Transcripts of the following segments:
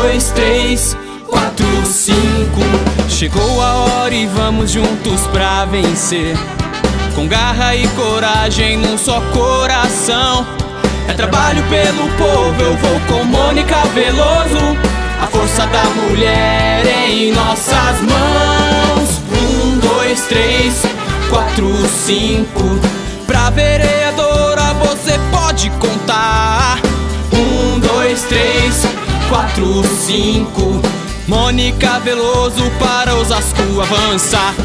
2, 3, 4, 5. Chegou a hora e vamos juntos pra vencer. Com garra e coragem num só coração. É trabalho pelo povo, eu vou com Mônica Veloso. A força da mulher em nossas mãos. 1, 2, 3, 4, 5. Pra vereadora você pode contar. 1, 2, 3, 4, 5. Mônica Veloso para Osasco avançar.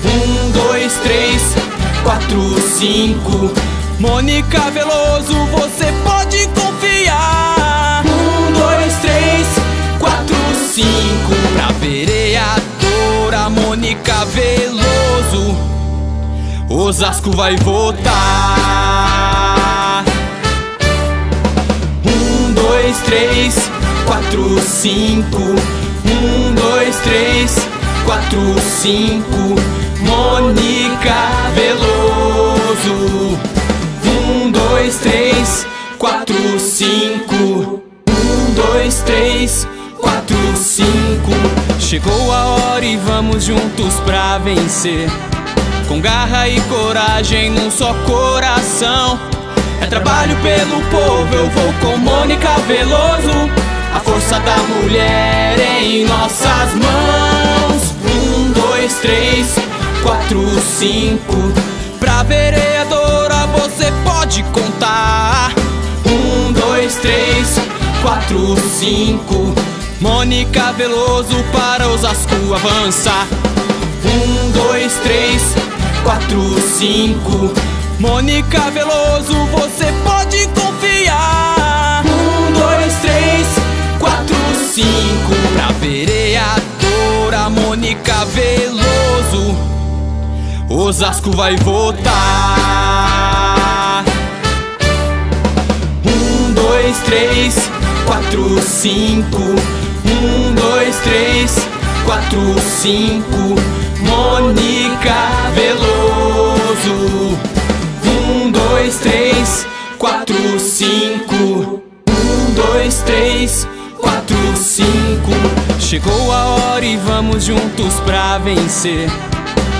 1, 2, 3, 4, 5. Mônica Veloso, você pode confiar. 1, 2, 3, 4, 5. Pra vereadora Mônica Veloso, Osasco vai votar. 1, 2, 3, 4, 5. 1, 2, 3, 4, 5. Mônica Veloso. 1, 2, 3, 4, 5. 1, 2, 3, 4, 5. Chegou a hora e vamos juntos pra vencer. Com garra e coragem num só coração. É trabalho pelo povo, eu vou com Mônica Veloso. A força da mulher em nossas mãos. 1, 2, 3, 4, 5. Pra vereadora você pode contar. 1, 2, 3, 4, 5. Mônica Veloso para Osasco avançar. 1, 2, 3, 4, 5. Mônica Veloso, você pode confiar. 1, 2, 3, 4, 5. Pra vereadora Mônica Veloso, Osasco vai votar. 1, 2, 3, 4, 5. 1, 2, 3, 4, 5. Mônica Veloso. 1, 2, 3, 4, 5. 1, 2, 3, 4, 5. Chegou a hora e vamos juntos pra vencer.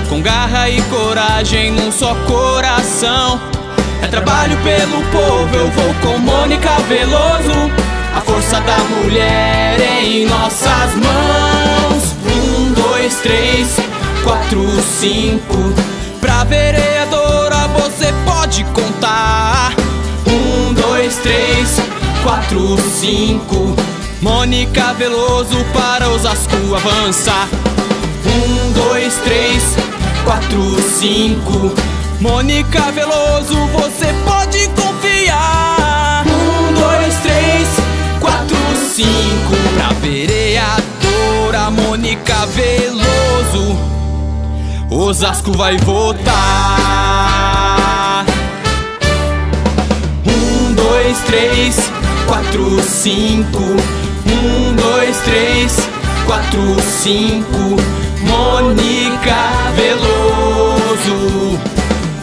Com garra e coragem num só coração. É trabalho pelo povo, eu vou com Mônica Veloso. A força da mulher em nossas mãos. 1, 2, 3, 4, 5. Pra vereadora você pode contar. 1, 2, 3, 4, 5. Mônica Veloso para Osasco avançar. 1, 2, 3, 4, 5. Mônica Veloso, você pode confiar. 1, 2, 3, 4, 5. Pra vereadora Mônica Veloso, Osasco vai votar. 1, 2, 3, 4, 5. 1, 2, 3, 4, 5. Mônica Veloso.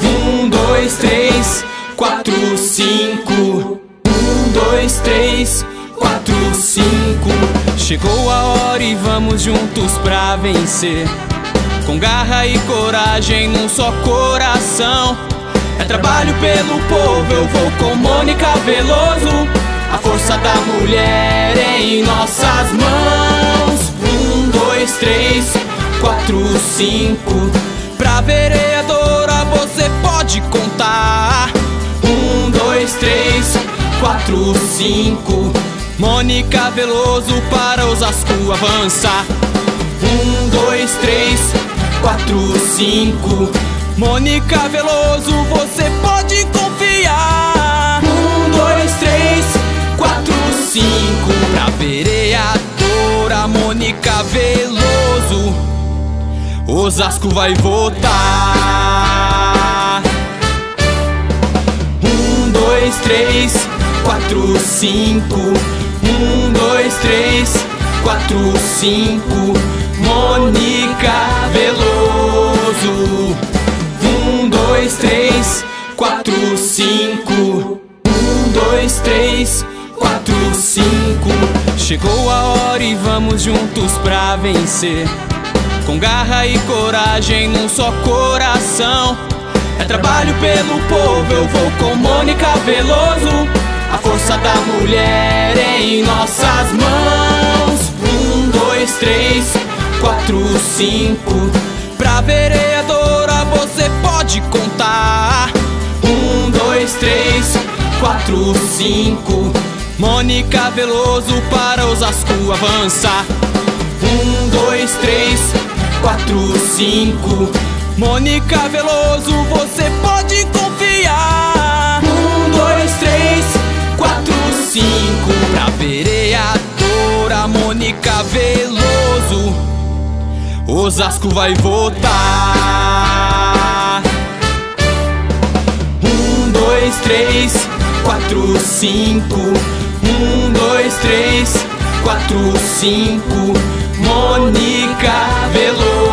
1, 2, 3, 4, 5. 1, 2, 3, 4, 5. Chegou a hora e vamos juntos pra vencer. Com garra e coragem num só coração. É trabalho pelo povo, eu vou com Mônica Veloso. A força da mulher em nossas mãos. 1, 2, 3, 4, 5. Pra vereadora você pode contar. 1, 2, 3, 4, 5. Mônica Veloso para Osasco avançar. 1, 2, 3, 4, 5. Mônica Veloso, você pode confiar. 1, 2, 3, 4, 5. Pra vereadora Mônica Veloso, Osasco vai votar. 1, 2, 3, 4, 5. 1, 2, 3, 4, 5. Mônica Veloso. 1, 2, 3, 4, 5. 1, 2, 3, 4, 5. Chegou a hora e vamos juntos pra vencer, com garra e coragem num só coração. É trabalho pelo povo, eu vou com Mônica Veloso, a força da mulher em nossas mãos. 1, 2, 3, 4, 5. Pra vereadora você pode contar. 1, 2, 3, 4, 5. Mônica Veloso para Osasco avançar. 1, 2, 3, 4, 5. Mônica Veloso, você pode confiar. 1, 2, 3, 4, 5. Pra vereadora Mônica Veloso, Osasco vai votar. 1, 2, 3, 4, 5. 1, 2, 3, 4, 5. Mônica Veloso.